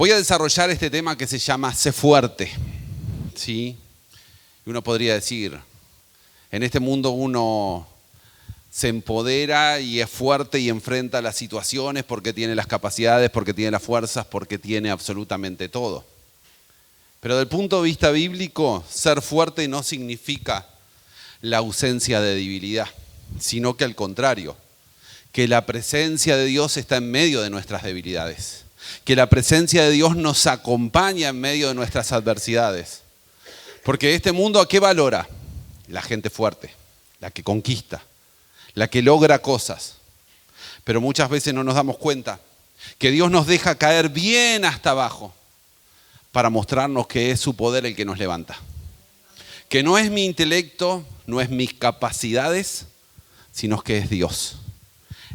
Voy a desarrollar este tema que se llama Sé fuerte, ¿sí? Y uno podría decir, en este mundo uno se empodera y es fuerte y enfrenta las situaciones porque tiene las capacidades, porque tiene las fuerzas, porque tiene absolutamente todo. Pero desde el punto de vista bíblico, ser fuerte no significa la ausencia de debilidad, sino que al contrario, que la presencia de Dios está en medio de nuestras debilidades, que la presencia de Dios nos acompaña en medio de nuestras adversidades. Porque este mundo, ¿a qué valora? La gente fuerte, la que conquista, la que logra cosas. Pero muchas veces no nos damos cuenta que Dios nos deja caer bien hasta abajo para mostrarnos que es su poder el que nos levanta. Que no es mi intelecto, no es mis capacidades, sino que es Dios.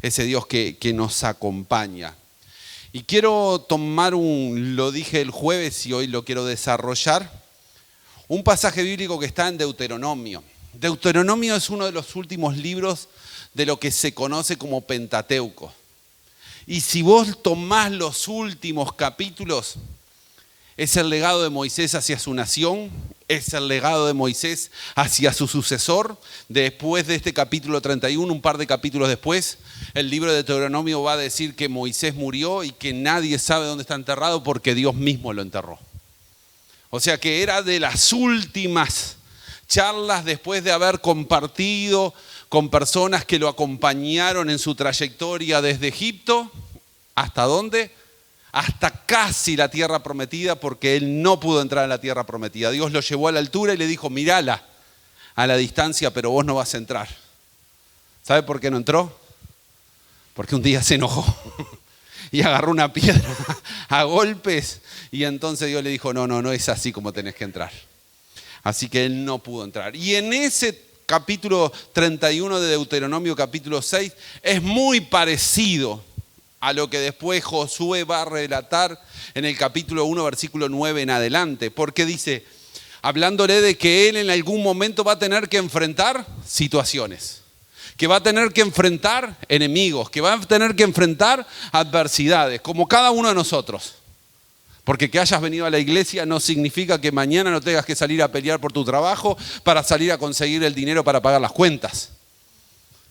Ese Dios que nos acompaña. Y quiero tomar lo dije el jueves y hoy lo quiero desarrollar, un pasaje bíblico que está en Deuteronomio. Deuteronomio es uno de los últimos libros de lo que se conoce como Pentateuco. Y si vos tomás los últimos capítulos, es el legado de Moisés hacia su nación, es el legado de Moisés hacia su sucesor. Después de este capítulo 31, un par de capítulos después, el libro de Deuteronomio va a decir que Moisés murió y que nadie sabe dónde está enterrado porque Dios mismo lo enterró. O sea que era de las últimas charlas después de haber compartido con personas que lo acompañaron en su trayectoria desde Egipto. ¿Hasta dónde? Hasta casi la tierra prometida, porque él no pudo entrar en la tierra prometida. Dios lo llevó a la altura y le dijo, mírala a la distancia, pero vos no vas a entrar. ¿Sabe por qué no entró? Porque un día se enojó y agarró una piedra a golpes y entonces Dios le dijo, no es así como tenés que entrar. Así que él no pudo entrar. Y en ese capítulo 31 de Deuteronomio, capítulo 6, es muy parecido a lo que después Josué va a relatar en el capítulo 1, versículo 9 en adelante. Porque dice, hablándole de que él en algún momento va a tener que enfrentar situaciones, que va a tener que enfrentar enemigos, que va a tener que enfrentar adversidades, como cada uno de nosotros. Porque que hayas venido a la iglesia no significa que mañana no tengas que salir a pelear por tu trabajo para salir a conseguir el dinero para pagar las cuentas.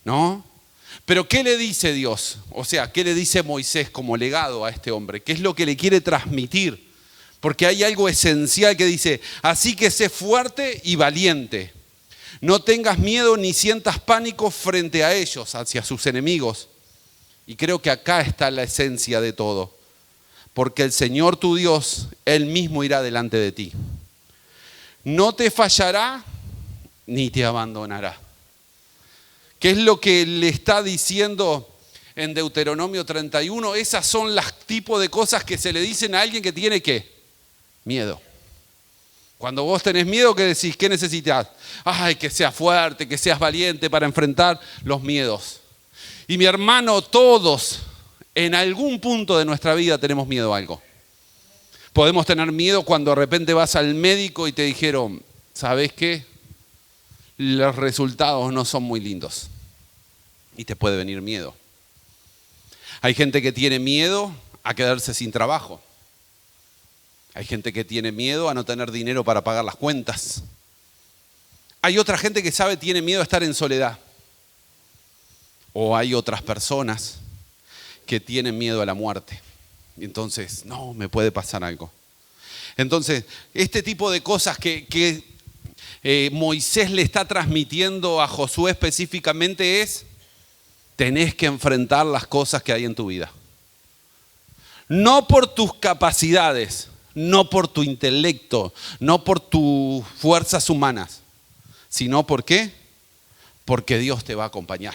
¿No? Pero ¿qué le dice Dios? O sea, ¿qué le dice Moisés como legado a este hombre? ¿Qué es lo que le quiere transmitir? Porque hay algo esencial que dice, así que sé fuerte y valiente. No tengas miedo ni sientas pánico frente a ellos, hacia sus enemigos. Y creo que acá está la esencia de todo. Porque el Señor tu Dios, Él mismo irá delante de ti. No te fallará ni te abandonará. ¿Qué es lo que le está diciendo en Deuteronomio 31? Esas son las tipos de cosas que se le dicen a alguien que tiene ¿qué? Miedo. Cuando vos tenés miedo, ¿qué decís? ¿Qué necesitas? Ay, que seas fuerte, que seas valiente para enfrentar los miedos. Y mi hermano, todos en algún punto de nuestra vida tenemos miedo a algo. Podemos tener miedo cuando de repente vas al médico y te dijeron, ¿sabés qué? Los resultados no son muy lindos. Y te puede venir miedo. Hay gente que tiene miedo a quedarse sin trabajo. Hay gente que tiene miedo a no tener dinero para pagar las cuentas. Hay otra gente que tiene miedo a estar en soledad. O hay otras personas que tienen miedo a la muerte. Y entonces, no, me puede pasar algo. Entonces, este tipo de cosas que Moisés le está transmitiendo a Josué específicamente es, tenés que enfrentar las cosas que hay en tu vida. No por tus capacidades, no por tu intelecto, no por tus fuerzas humanas, sino ¿por qué? Porque Dios te va a acompañar.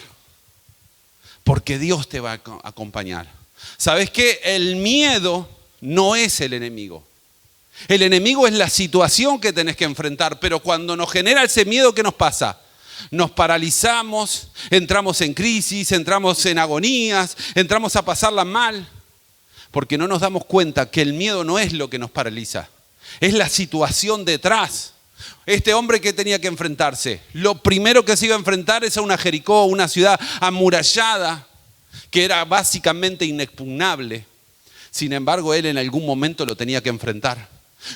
Porque Dios te va a acompañar. ¿Sabes qué? El miedo no es el enemigo. El enemigo es la situación que tenés que enfrentar, pero cuando nos genera ese miedo, ¿qué nos pasa? Nos paralizamos, entramos en crisis, entramos en agonías, entramos a pasarla mal, porque no nos damos cuenta que el miedo no es lo que nos paraliza, es la situación detrás. Este hombre que tenía que enfrentarse, lo primero que se iba a enfrentar es a una Jericó, una ciudad amurallada, que era básicamente inexpugnable. Sin embargo, él en algún momento lo tenía que enfrentar.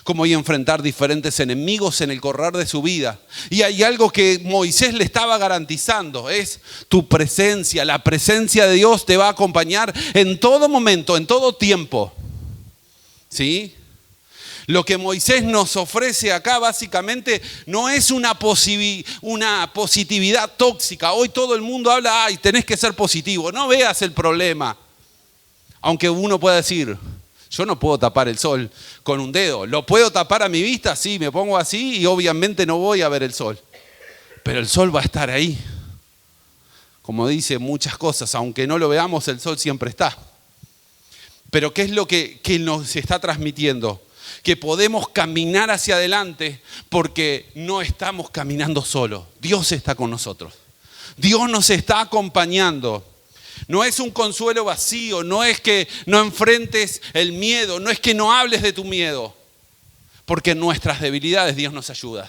Como iba a enfrentar diferentes enemigos en el correr de su vida. Y hay algo que Moisés le estaba garantizando, es tu presencia. La presencia de Dios te va a acompañar en todo momento, en todo tiempo. ¿Sí? Lo que Moisés nos ofrece acá básicamente no es una positividad tóxica. Hoy todo el mundo habla, ay, tenés que ser positivo, no veas el problema. Aunque uno pueda decir, yo no puedo tapar el sol con un dedo. ¿Lo puedo tapar a mi vista? Sí, me pongo así y obviamente no voy a ver el sol. Pero el sol va a estar ahí. Como dice muchas cosas, aunque no lo veamos, el sol siempre está. Pero ¿qué es lo que nos está transmitiendo? Que podemos caminar hacia adelante porque no estamos caminando solos. Dios está con nosotros. Dios nos está acompañando. No es un consuelo vacío, no es que no enfrentes el miedo, no es que no hables de tu miedo, porque en nuestras debilidades Dios nos ayuda.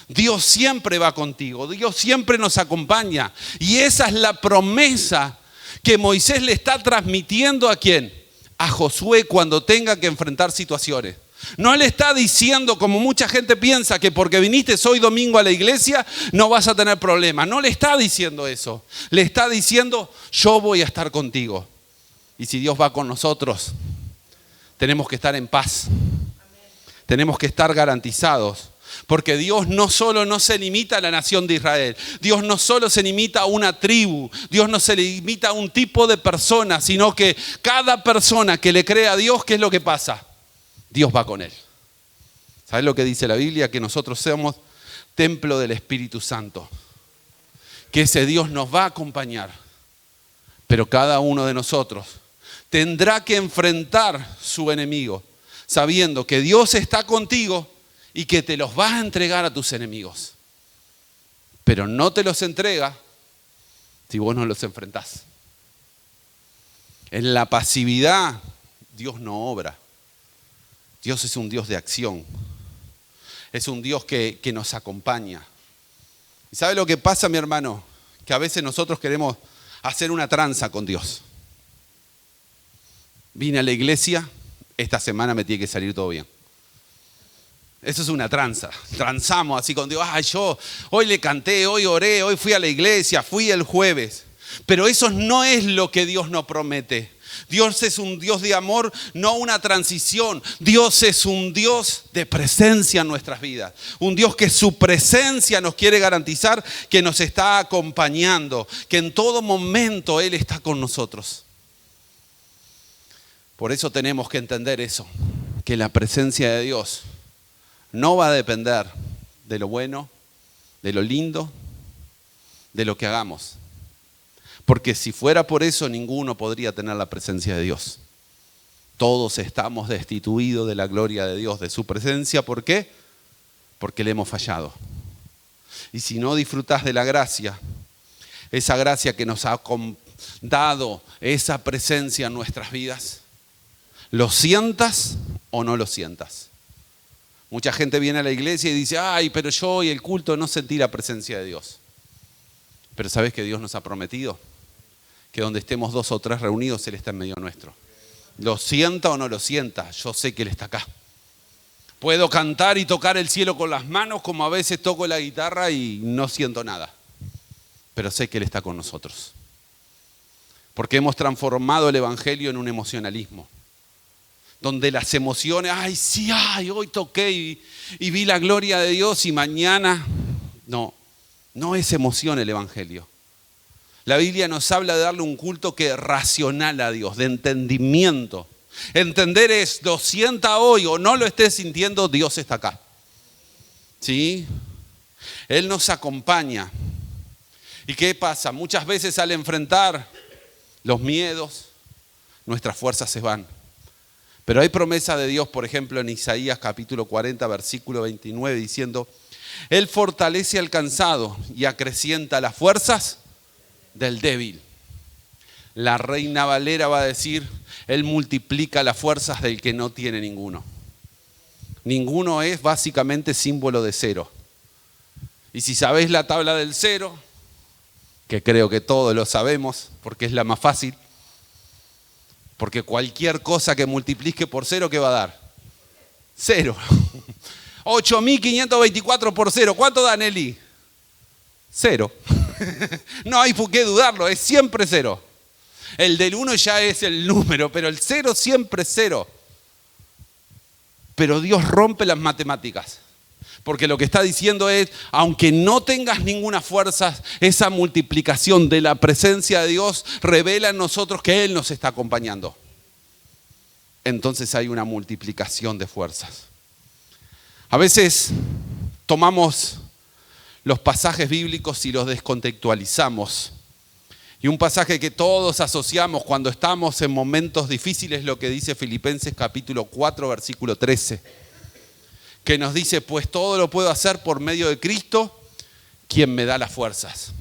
Dios siempre va contigo, Dios siempre nos acompaña. Y esa es la promesa que Moisés le está transmitiendo ¿a quién? A Josué cuando tenga que enfrentar situaciones. No le está diciendo, como mucha gente piensa, que porque viniste hoy domingo a la iglesia no vas a tener problemas. No le está diciendo eso. Le está diciendo, yo voy a estar contigo. Y si Dios va con nosotros, tenemos que estar en paz. Tenemos que estar garantizados. Porque Dios no solo no se limita a la nación de Israel. Dios no solo se limita a una tribu. Dios no se limita a un tipo de persona, sino que cada persona que le cree a Dios, ¿qué es lo que pasa? Dios va con él. ¿Sabes lo que dice la Biblia? Que nosotros somos templo del Espíritu Santo. Que ese Dios nos va a acompañar. Pero cada uno de nosotros tendrá que enfrentar su enemigo, sabiendo que Dios está contigo y que te los vas a entregar a tus enemigos. Pero no te los entrega si vos no los enfrentás. En la pasividad, Dios no obra. Dios es un Dios de acción. Es un Dios que nos acompaña. ¿Y sabe lo que pasa, mi hermano? Que a veces nosotros queremos hacer una tranza con Dios. Vine a la iglesia, esta semana me tiene que salir todo bien. Eso es una tranza. Transamos así con Dios. Ay, yo hoy le canté, hoy oré, hoy fui a la iglesia, fui el jueves. Pero eso no es lo que Dios nos promete. Dios es un Dios de amor, no una transición. Dios es un Dios de presencia en nuestras vidas. Un Dios que su presencia nos quiere garantizar que nos está acompañando, que en todo momento Él está con nosotros. Por eso tenemos que entender eso, que la presencia de Dios no va a depender de lo bueno, de lo lindo, de lo que hagamos. Porque si fuera por eso, ninguno podría tener la presencia de Dios. Todos estamos destituidos de la gloria de Dios, de su presencia. ¿Por qué? Porque le hemos fallado. Y si no disfrutás de la gracia, esa gracia que nos ha dado esa presencia en nuestras vidas, ¿lo sientas o no lo sientas? Mucha gente viene a la iglesia y dice, ay, pero yo hoy el culto no sentí la presencia de Dios. Pero ¿sabes que Dios nos ha prometido? Que donde estemos 2 o 3 reunidos, Él está en medio nuestro. Lo sienta o no lo sienta, yo sé que Él está acá. Puedo cantar y tocar el cielo con las manos, como a veces toco la guitarra y no siento nada. Pero sé que Él está con nosotros. Porque hemos transformado el evangelio en un emocionalismo. Donde las emociones, ay, sí, ay, hoy toqué y vi la gloria de Dios y mañana. No es emoción el evangelio. La Biblia nos habla de darle un culto que es racional a Dios, de entendimiento. Entender es, lo sienta hoy o no lo estés sintiendo, Dios está acá. ¿Sí? Él nos acompaña. ¿Y qué pasa? Muchas veces al enfrentar los miedos, nuestras fuerzas se van. Pero hay promesa de Dios, por ejemplo, en Isaías capítulo 40, versículo 29, diciendo, Él fortalece al cansado y acrecienta las fuerzas del débil. La Reina Valera va a decir, Él multiplica las fuerzas del que no tiene ninguno. Ninguno es básicamente símbolo de cero. Y si sabéis la tabla del cero, que creo que todos lo sabemos porque es la más fácil, Porque cualquier cosa que multiplique por cero, ¿qué va a dar? Cero. 8.524 por cero. ¿Cuánto da, Nelly? Cero. No hay por qué dudarlo, es siempre cero. El del 1 ya es el número, pero el 0 siempre es 0. Pero Dios rompe las matemáticas. Porque lo que está diciendo es, aunque no tengas ninguna fuerza, esa multiplicación de la presencia de Dios revela en nosotros que Él nos está acompañando. Entonces hay una multiplicación de fuerzas. A veces tomamos los pasajes bíblicos y los descontextualizamos. Y un pasaje que todos asociamos cuando estamos en momentos difíciles, lo que dice Filipenses capítulo 4, versículo 13. Que nos dice, pues todo lo puedo hacer por medio de Cristo, quien me da las fuerzas.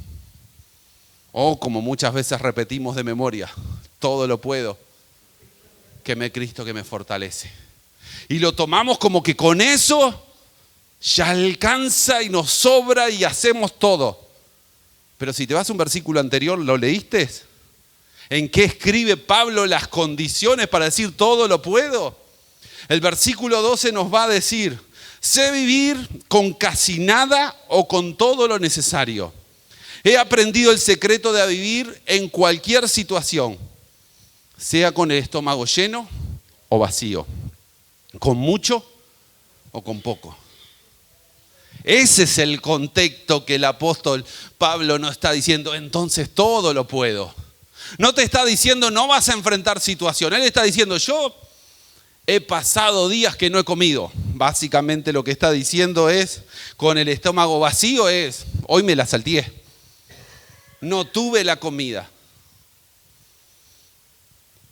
O como muchas veces repetimos de memoria, todo lo puedo, que me Cristo que me fortalece. Y lo tomamos como que con eso ya alcanza y nos sobra y hacemos todo. Pero si te vas a un versículo anterior, ¿lo leíste? ¿En qué escribe Pablo las condiciones para decir todo lo puedo? El versículo 12 nos va a decir, sé vivir con casi nada o con todo lo necesario. He aprendido el secreto de vivir en cualquier situación, sea con el estómago lleno o vacío, con mucho o con poco. Ese es el contexto que el apóstol Pablo nos está diciendo, entonces todo lo puedo. No te está diciendo no vas a enfrentar situaciones, él está diciendo yo he pasado días que no he comido. Básicamente lo que está diciendo es, con el estómago vacío es, hoy me la salteé. No tuve la comida.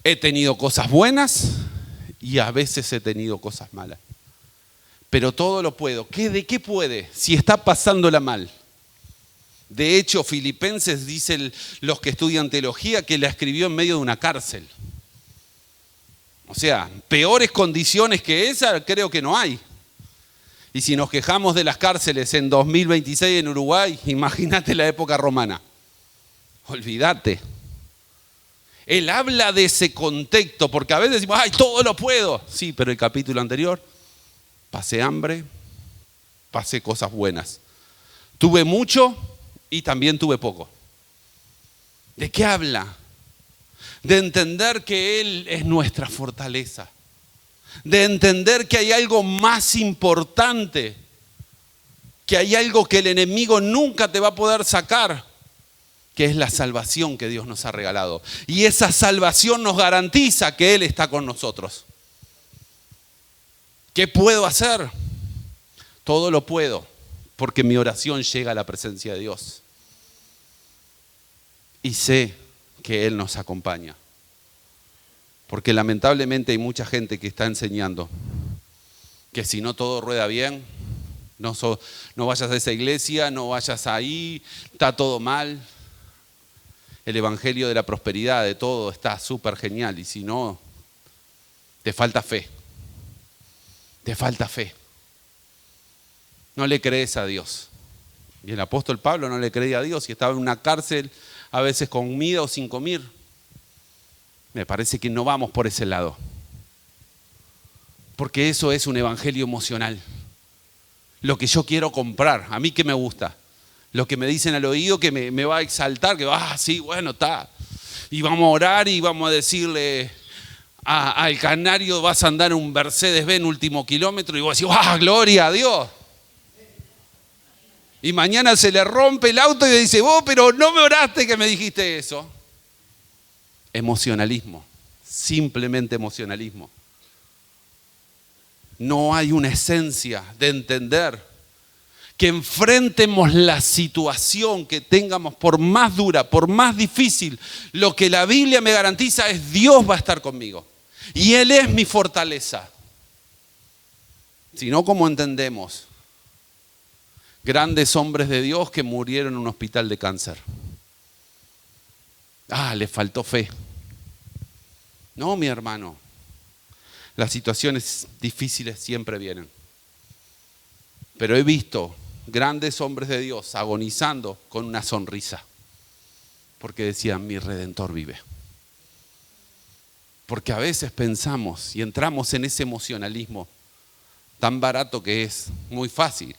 He tenido cosas buenas y a veces he tenido cosas malas. Pero todo lo puedo. ¿De qué puede? Si está pasándola mal. De hecho, Filipenses dicen los que estudian teología que la escribió en medio de una cárcel. O sea, peores condiciones que esa creo que no hay. Y si nos quejamos de las cárceles en 2026 en Uruguay, imagínate la época romana. Olvídate. Él habla de ese contexto, porque a veces decimos, ¡ay, todo lo puedo! Sí, pero el capítulo anterior, pasé hambre, pasé cosas buenas. Tuve mucho y también tuve poco. ¿De qué habla? De entender que Él es nuestra fortaleza. De entender que hay algo más importante, que hay algo que el enemigo nunca te va a poder sacar, que es la salvación que Dios nos ha regalado. Y esa salvación nos garantiza que Él está con nosotros. ¿Qué puedo hacer? Todo lo puedo, porque mi oración llega a la presencia de Dios. Y sé que Él nos acompaña. Porque lamentablemente hay mucha gente que está enseñando que si no todo rueda bien, no vayas a esa iglesia, no vayas ahí, está todo mal. El evangelio de la prosperidad, de todo, está súper genial. Y si no, te falta fe. Te falta fe. No le crees a Dios. Y el apóstol Pablo no le creía a Dios y estaba en una cárcel, a veces con comida o sin comer. Me parece que no vamos por ese lado. Porque eso es un evangelio emocional. Lo que yo quiero comprar, a mí que me gusta. Lo que me dicen al oído que me va a exaltar, que sí, bueno, está. Y vamos a orar y vamos a decirle al canario, vas a andar en un Mercedes-Benz último kilómetro y vos decís, gloria a Dios. Y mañana se le rompe el auto y le dice, vos, pero no me oraste que me dijiste eso. Emocionalismo, simplemente emocionalismo. No hay una esencia de entender que enfrentemos la situación que tengamos, por más dura, por más difícil. Lo que la Biblia me garantiza es Dios va a estar conmigo. Y Él es mi fortaleza. Si no, ¿cómo entendemos? Grandes hombres de Dios que murieron en un hospital de cáncer. Le faltó fe. No, mi hermano. Las situaciones difíciles siempre vienen. Pero he visto grandes hombres de Dios agonizando con una sonrisa. Porque decían, mi Redentor vive. Porque a veces pensamos y entramos en ese emocionalismo tan barato que es muy fácil.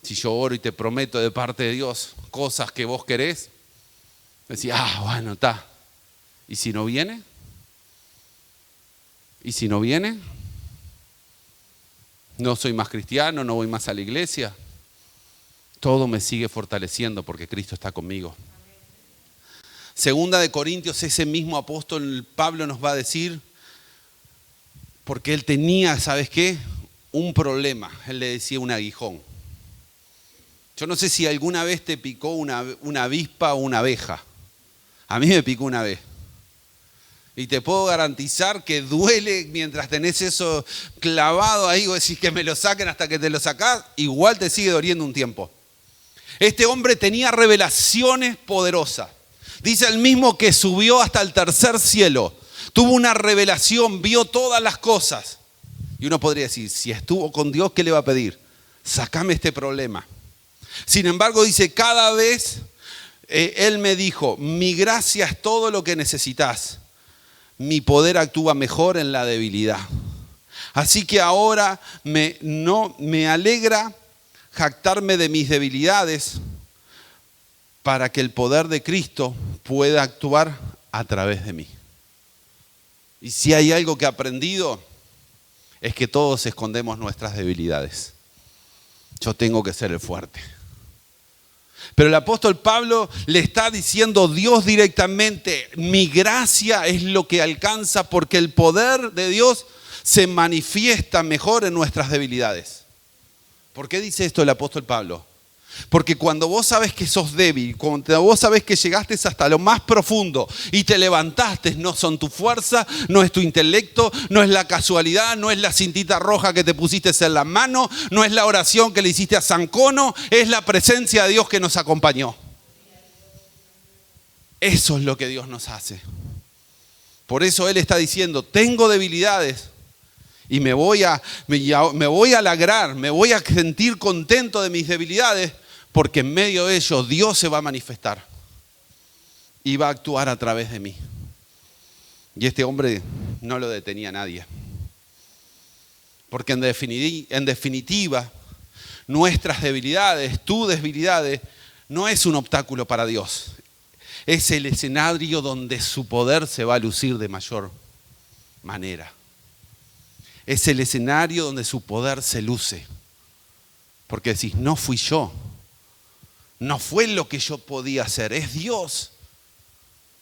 Si yo oro y te prometo de parte de Dios cosas que vos querés, decís, bueno, está. ¿Y si no viene? ¿Y si no viene? No soy más cristiano, no voy más a la iglesia. Todo me sigue fortaleciendo porque Cristo está conmigo. Segunda de Corintios, ese mismo apóstol Pablo nos va a decir, porque él tenía, ¿sabes qué? Un problema. Él le decía un aguijón. Yo no sé si alguna vez te picó una avispa o una abeja. A mí me picó una vez. Y te puedo garantizar que duele mientras tenés eso clavado ahí, o decís que me lo saquen hasta que te lo sacás, igual te sigue doliendo un tiempo. Este hombre tenía revelaciones poderosas. Dice el mismo que subió hasta el tercer cielo. Tuvo una revelación, vio todas las cosas. Y uno podría decir, si estuvo con Dios, ¿qué le va a pedir? Sácame este problema. Sin embargo, dice, cada vez Él me dijo, mi gracia es todo lo que necesitas. Mi poder actúa mejor en la debilidad. Así que ahora me alegra jactarme de mis debilidades para que el poder de Cristo pueda actuar a través de mí. Y si hay algo que he aprendido, es que todos escondemos nuestras debilidades. Yo tengo que ser el fuerte. Pero el apóstol Pablo le está diciendo a Dios directamente, mi gracia es lo que alcanza porque el poder de Dios se manifiesta mejor en nuestras debilidades. ¿Por qué dice esto el apóstol Pablo? Porque cuando vos sabés que sos débil, cuando vos sabés que llegaste hasta lo más profundo y te levantaste, no son tu fuerza, no es tu intelecto, no es la casualidad, no es la cintita roja que te pusiste en la mano, no es la oración que le hiciste a San Cono, es la presencia de Dios que nos acompañó. Eso es lo que Dios nos hace. Por eso Él está diciendo, tengo debilidades y me voy a alegrar, me voy a sentir contento de mis debilidades, porque en medio de ello Dios se va a manifestar y va a actuar a través de mí. Y este hombre no lo detenía nadie. Porque en definitiva, nuestras debilidades, tus debilidades, no es un obstáculo para Dios. Es el escenario donde su poder se va a lucir de mayor manera. Es el escenario donde su poder se luce. Porque decís, no fui yo. No fue lo que yo podía hacer, es Dios.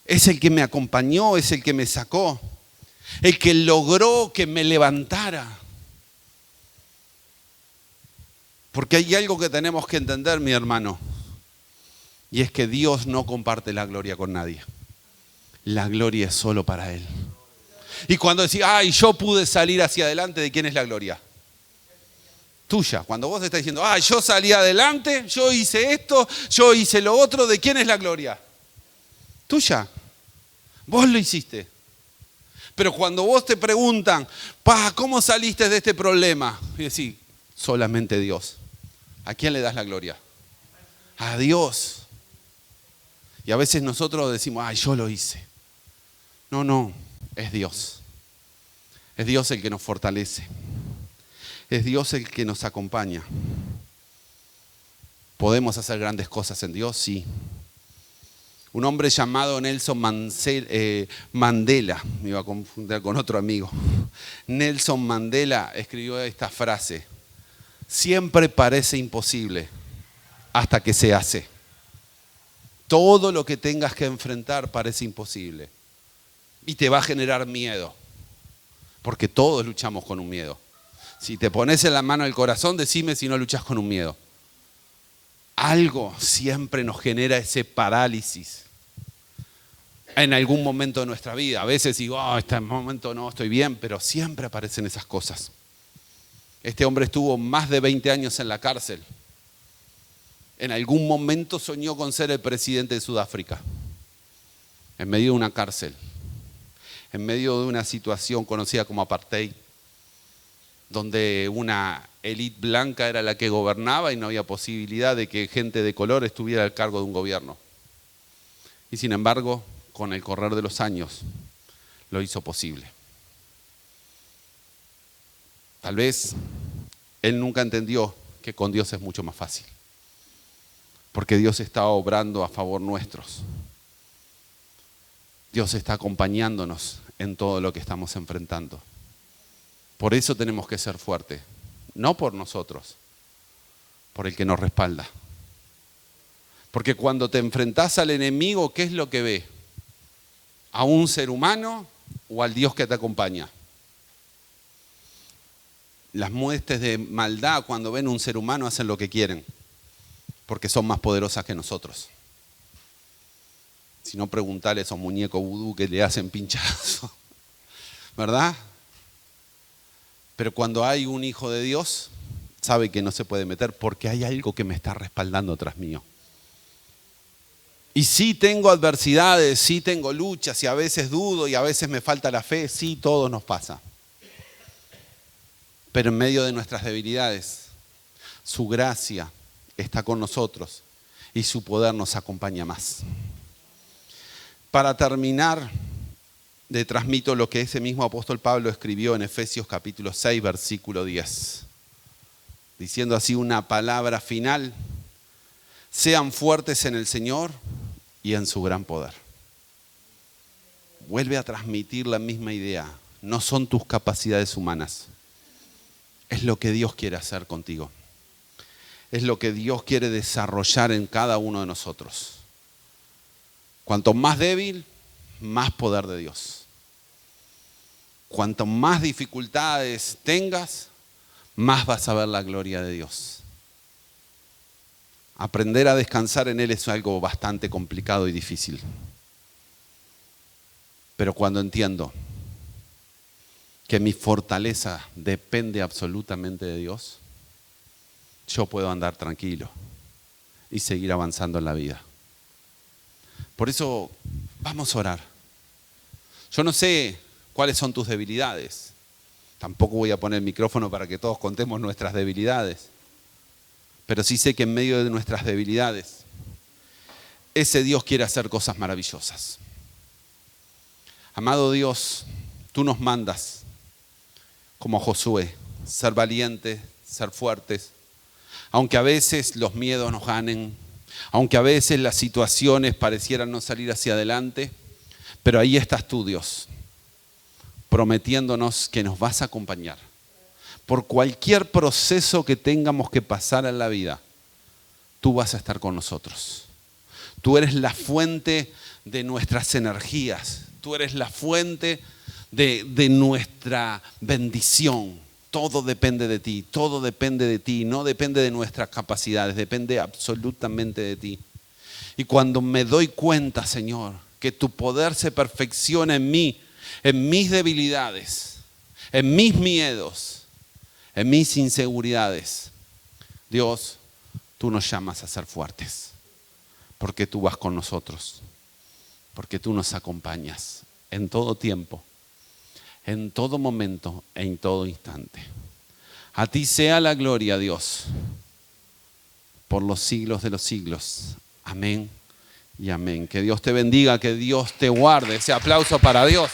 Es el que me acompañó, es el que me sacó. El que logró que me levantara. Porque hay algo que tenemos que entender, mi hermano. Y es que Dios no comparte la gloria con nadie. La gloria es solo para Él. Y cuando decís, yo pude salir hacia adelante, ¿de quién es la gloria? Tuya. Cuando vos estás diciendo, yo salí adelante, yo hice esto, yo hice lo otro, ¿de quién es la gloria? Tuya. Vos lo hiciste. Pero cuando vos te preguntan, ¿cómo saliste de este problema? Y decís, solamente Dios. ¿A quién le das la gloria? A Dios. Y a veces nosotros decimos, yo lo hice. No, es Dios. Es Dios el que nos fortalece. Es Dios el que nos acompaña. ¿Podemos hacer grandes cosas en Dios? Sí. Un hombre llamado Nelson Mandela, me iba a confundir con otro amigo. Nelson Mandela escribió esta frase: siempre parece imposible hasta que se hace. Todo lo que tengas que enfrentar parece imposible y te va a generar miedo, porque todos luchamos con un miedo. Si te pones en la mano el corazón, decime si no luchas con un miedo. Algo siempre nos genera ese parálisis en algún momento de nuestra vida. A veces digo, este momento no estoy bien, pero siempre aparecen esas cosas. Este hombre estuvo más de 20 años en la cárcel. En algún momento soñó con ser el presidente de Sudáfrica, en medio de una cárcel, en medio de una situación conocida como apartheid, donde una élite blanca era la que gobernaba y no había posibilidad de que gente de color estuviera al cargo de un gobierno. Y sin embargo, con el correr de los años, lo hizo posible. Tal vez él nunca entendió que con Dios es mucho más fácil, porque Dios está obrando a favor nuestros. Dios está acompañándonos en todo lo que estamos enfrentando. Por eso tenemos que ser fuertes, no por nosotros, por el que nos respalda. Porque cuando te enfrentás al enemigo, ¿qué es lo que ve? ¿A un ser humano o al Dios que te acompaña? Las muestras de maldad cuando ven un ser humano hacen lo que quieren, porque son más poderosas que nosotros. Si no, preguntale a esos muñecos vudú que le hacen pinchazo, ¿verdad? Pero cuando hay un hijo de Dios, sabe que no se puede meter porque hay algo que me está respaldando atrás mío. Y sí tengo adversidades, sí tengo luchas y a veces dudo y a veces me falta la fe, sí, todo nos pasa. Pero en medio de nuestras debilidades, su gracia está con nosotros y su poder nos acompaña más. Para terminar, le transmito lo que ese mismo apóstol Pablo escribió en Efesios capítulo 6, versículo 10. Diciendo así una palabra final: sean fuertes en el Señor y en su gran poder. Vuelve a transmitir la misma idea. No son tus capacidades humanas. Es lo que Dios quiere hacer contigo. Es lo que Dios quiere desarrollar en cada uno de nosotros. Cuanto más débil, más poder de Dios. Cuanto más dificultades tengas, más vas a ver la gloria de Dios. Aprender a descansar en Él es algo bastante complicado y difícil. Pero cuando entiendo que mi fortaleza depende absolutamente de Dios, yo puedo andar tranquilo y seguir avanzando en la vida. Por eso vamos a orar. Yo no sé cuáles son tus debilidades. Tampoco voy a poner el micrófono para que todos contemos nuestras debilidades. Pero sí sé que en medio de nuestras debilidades, ese Dios quiere hacer cosas maravillosas. Amado Dios, tú nos mandas, como Josué, ser valientes, ser fuertes. Aunque a veces los miedos nos ganen, aunque a veces las situaciones parecieran no salir hacia adelante, pero ahí estás tú, Dios, prometiéndonos que nos vas a acompañar. Por cualquier proceso que tengamos que pasar en la vida, tú vas a estar con nosotros. Tú eres la fuente de nuestras energías, tú eres la fuente de nuestra bendición. Todo depende de ti, todo depende de ti, no depende de nuestras capacidades, depende absolutamente de ti. Y cuando me doy cuenta, Señor, que tu poder se perfecciona en mí, en mis debilidades, en mis miedos, en mis inseguridades, Dios, tú nos llamas a ser fuertes, porque tú vas con nosotros, porque tú nos acompañas en todo tiempo, en todo momento, en todo instante. A ti sea la gloria, Dios, por los siglos de los siglos. Amén y amén. Que Dios te bendiga, que Dios te guarde. Ese aplauso para Dios.